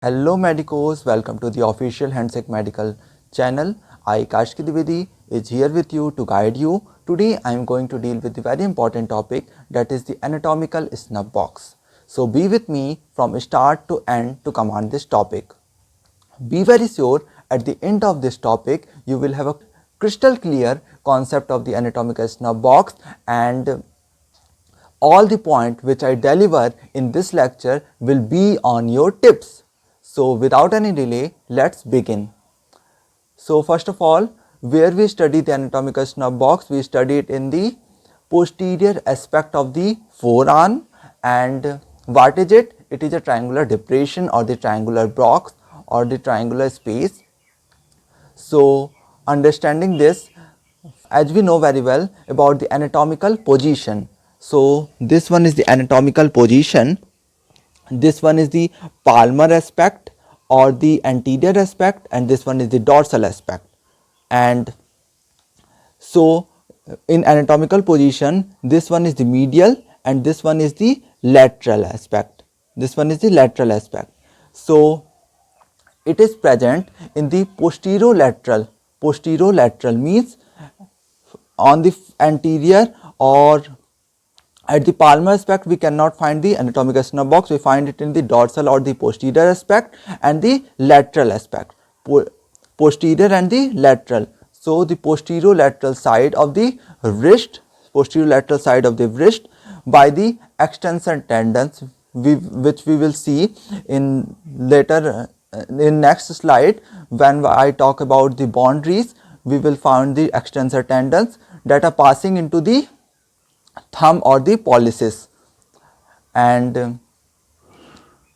Hello medicos, welcome to the official Handshake Medical channel. I Kashki Dwivedi is here with you to guide you. Today I am going to deal with the very important topic, that is the anatomical snub box. So be with me from start to end to command this topic. Be very sure at the end of this topic you will have a crystal clear concept of the anatomical snub box, and all the point which I deliver in this lecture will be on your tips. So without any delay, let's begin. So first of all, where we study the anatomical snub box, we study it in the posterior aspect of the forearm. And what is it? It is a triangular depression or the triangular box or the triangular space. So understanding this, as we know very well about the anatomical position. So this one is the anatomical position, this one is the palmar aspect or the anterior aspect, and this one is the dorsal aspect. And so in anatomical position, this one is the medial and this one is the lateral aspect. This one is the lateral aspect. So it is present in the posterolateral. Posterolateral means on the anterior, or at the palmar aspect we cannot find the anatomical snub box, we find it in the dorsal or the posterior aspect and the lateral aspect, posterior and the lateral. So the posterolateral side of the wrist, posterolateral side of the wrist by the extensor tendons, which we will see in later in next slide. When I talk about the boundaries, we will find the extensor tendons that are passing into the thumb or the pollicis. And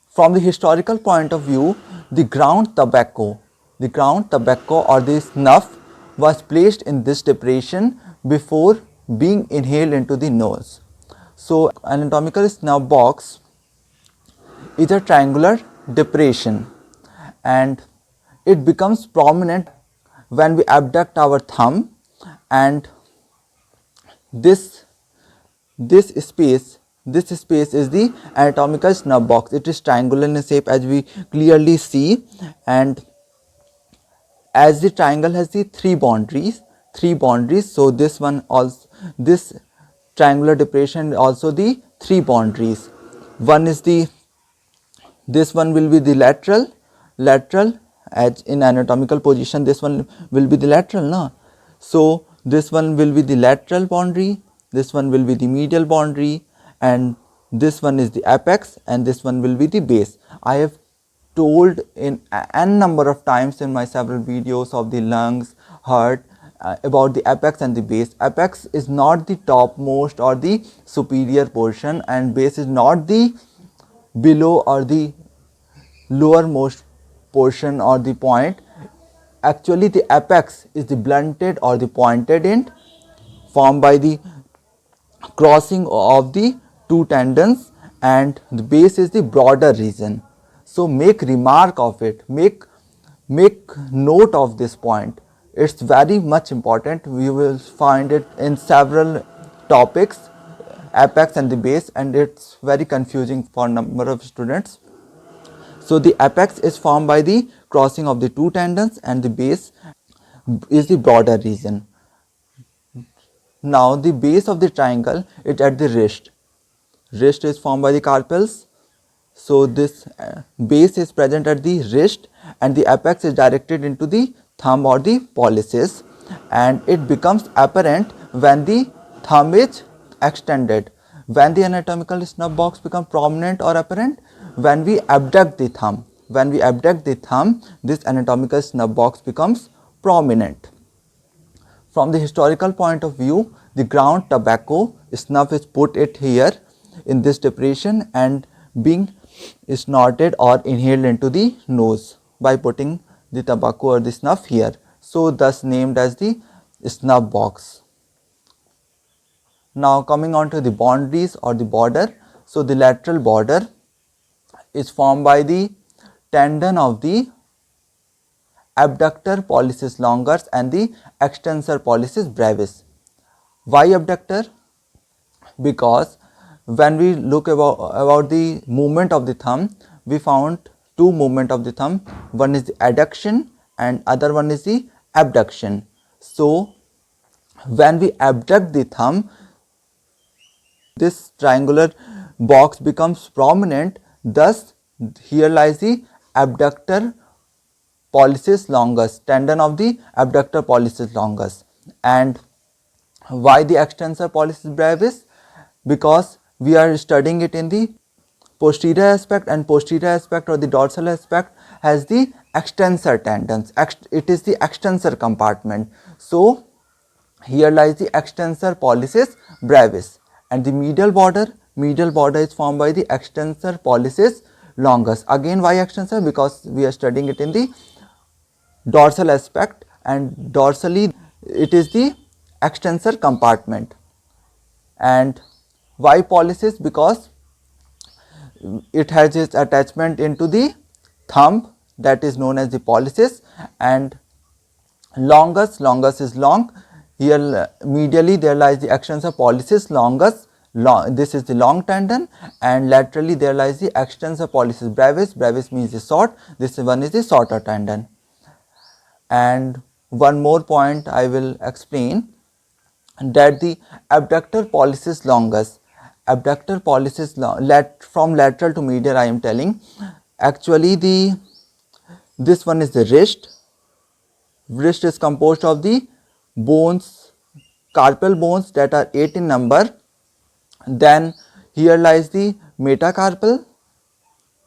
from the historical point of view, the ground tobacco or the snuff was placed in this depression before being inhaled into the nose. So anatomical snub box is a triangular depression and it becomes prominent when we abduct our thumb, and this space is the anatomical snub box. It is triangular in shape, as we clearly see, and as the triangle has the three boundaries, so this one also, this triangular depression also the three boundaries. One is the, this one will be the lateral, as in anatomical position this one will be the lateral, no? So this one will be the lateral boundary, this one will be the medial boundary, and this one is the apex, and this one will be the base. I have told in n number of times in my several videos of the lungs, heart, about the apex and the base. Apex is not the topmost or the superior portion, and base is not the below or the lowermost portion or the point. Actually the apex is the blunted or the pointed end formed by the crossing of the two tendons, and the base is the broader region. So make remark of it, make note of this point. It's very much important. We will find it in several topics, apex and the base, and it's very confusing for a number of students. So the apex is formed by the crossing of the two tendons and the base is the broader region. Now the base of the triangle is at the wrist. Wrist is formed by the carpals. So this base is present at the wrist and the apex is directed into the thumb or the pollicis, and it becomes apparent when the thumb is extended. When the anatomical snub box becomes prominent or apparent, when we abduct the thumb. When we abduct the thumb, this anatomical snub box becomes prominent. From the historical point of view, the ground tobacco snuff is put it here in this depression and being snorted or inhaled into the nose by putting the tobacco or the snuff here. So thus named as the snub box. Now coming on to the boundaries or the border. So the lateral border is formed by the tendon of the abductor pollicis longus and the extensor pollicis brevis. Why abductor? Because when we look about the movement of the thumb, we found two movement of the thumb. One is the adduction and other one is the abduction. So when we abduct the thumb, this triangular box becomes prominent. Thus here lies the abductor pollicis longus, tendon of the abductor pollicis longus. And why the extensor pollicis brevis? Because we are studying it in the posterior aspect, and posterior aspect or the dorsal aspect has the extensor tendons. It is the extensor compartment. So here lies the extensor pollicis brevis, and the medial border is formed by the extensor pollicis longus. Again, why extensor? Because we are studying it in the dorsal aspect, and dorsally it is the extensor compartment. And why pollicis? Because it has its attachment into the thumb, that is known as the pollicis, and longus is long. Here medially there lies the extensor pollicis longus, this is the long tendon, and laterally there lies the extensor pollicis brevis means the short, this one is the shorter tendon. And one more point I will explain, that the abductor pollicis longus, from lateral to medial I am telling, actually this one is the wrist. Wrist is composed of the bones, carpal bones, that are 8 in number. Then here lies the metacarpal,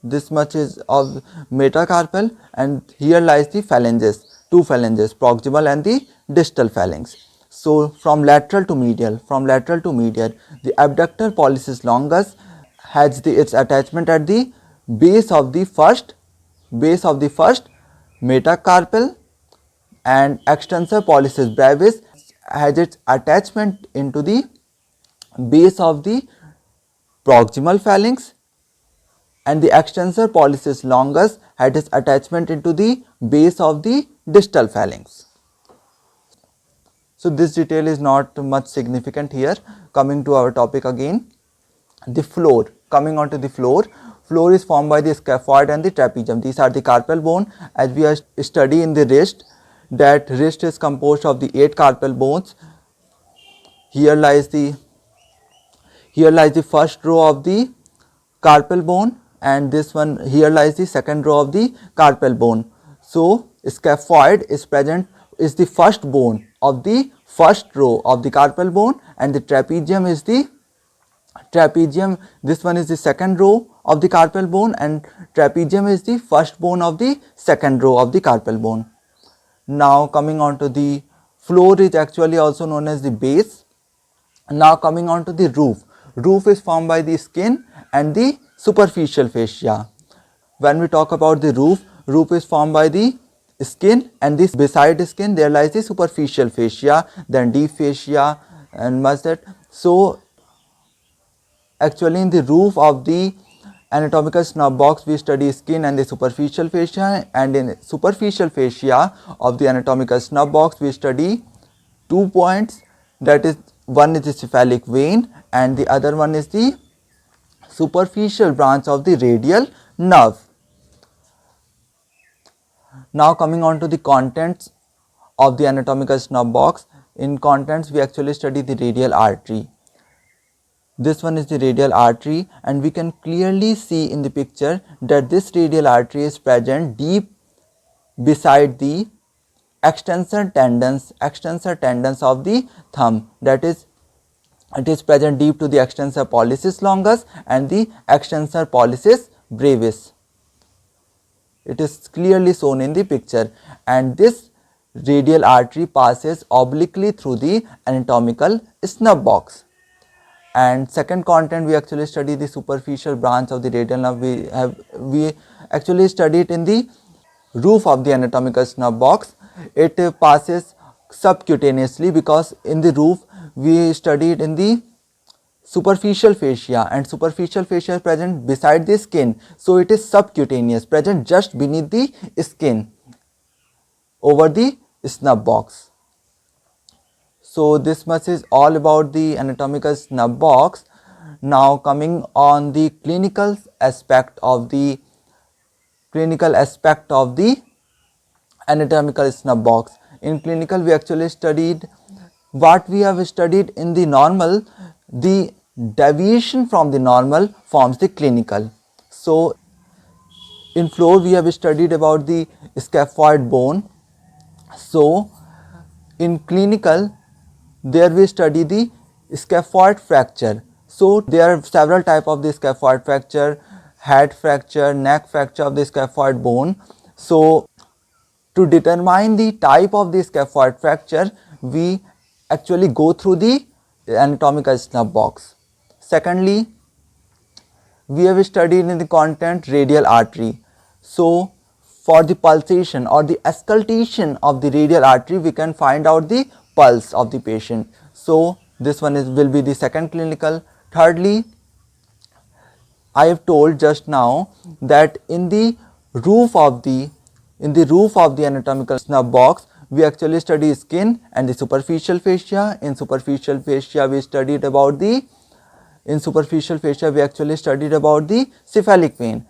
this much is of metacarpal, and here lies the phalanges, two phalanges, proximal and the distal phalanx. So from lateral to medial, the abductor pollicis longus has its attachment at the base of the first metacarpal, and extensor pollicis brevis has its attachment into the base of the proximal phalanx, and the extensor pollicis longus had its attachment into the base of the distal phalanx. So this detail is not much significant here. Coming to our topic again, the floor. Coming on to the floor is formed by the scaphoid and the trapezium. These are the carpal bone. As we are study in the wrist, that wrist is composed of the 8 carpal bones. Here lies the first row of the carpal bone, and this one here lies the second row of the carpal bone. So scaphoid is the first bone of the first row of the carpal bone, and the trapezium, this one is the second row of the carpal bone, and trapezium is the first bone of the second row of the carpal bone. Now coming on to the floor is actually also known as the base. Now coming on to the roof. Roof is formed by the skin and the superficial fascia. When we talk about the roof is formed by the skin, and this beside the skin there lies the superficial fascia, then deep fascia and much that. So actually in the roof of the anatomical snub box we study skin and the superficial fascia, and in superficial fascia of the anatomical snub box we study 2 points, that is, one is the cephalic vein and the other one is the superficial branch of the radial nerve. Now coming on to the contents of the anatomical snub box. In contents we actually study the radial artery. This one is the radial artery, and we can clearly see in the picture that this radial artery is present deep beside the extensor tendons of the thumb, that is, it is present deep to the extensor pollicis longus and the extensor pollicis brevis. It is clearly shown in the picture, and this radial artery passes obliquely through the anatomical snub box. And second content we actually study the superficial branch of the radial nerve. We actually study it in the roof of the anatomical snub box. It passes subcutaneously, because in the roof we studied in the superficial fascia, and superficial fascia is present beside the skin, so it is subcutaneous, present just beneath the skin over the snub box. So this much is all about the anatomical snub box. Now coming on the clinical aspect of the clinical aspect of the anatomical snub box. In clinical, we actually studied what we have studied in the normal. The deviation from the normal forms the clinical. So in floor we have studied about the scaphoid bone. So in clinical there we study the scaphoid fracture. So there are several type of the scaphoid fracture, head fracture, neck fracture of the scaphoid bone. So to determine the type of the scaphoid fracture, we actually go through the anatomical snub box. Secondly, we have studied in the content radial artery. So for the pulsation or the auscultation of the radial artery, we can find out the pulse of the patient. So this one will be the second clinical. Thirdly, I have told just now that in the roof of the anatomical snub box, we actually study skin and the superficial fascia. In superficial fascia, we studied about the cephalic vein.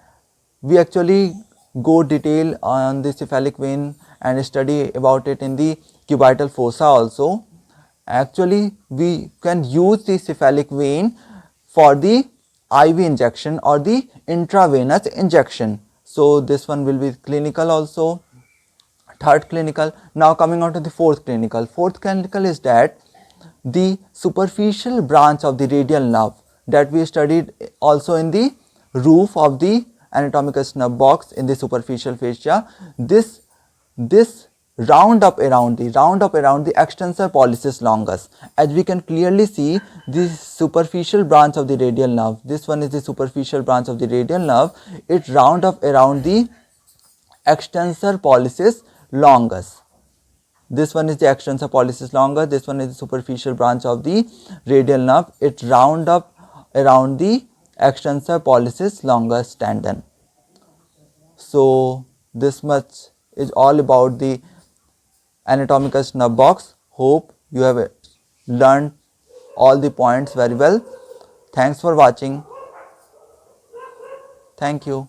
We actually go detail on the cephalic vein and study about it in the cubital fossa also. Actually, we can use the cephalic vein for the IV injection or the intravenous injection. So this one will be clinical also. Third clinical. Now coming on to the fourth clinical. Fourth clinical is that the superficial branch of the radial nerve that we studied also in the roof of the anatomical snub box in the superficial fascia. This round up around the extensor pollicis longus. As we can clearly see, this superficial branch of the radial nerve, this one is the superficial branch of the radial nerve, it round up around the extensor pollicis longus. This one is the extensor pollicis longus, this one is the superficial branch of the radial nerve, it round up around the extensor pollicis longus tendon. So this much is all about the anatomical snub box. Hope you have learned all the points very well. Thanks for watching. Thank you.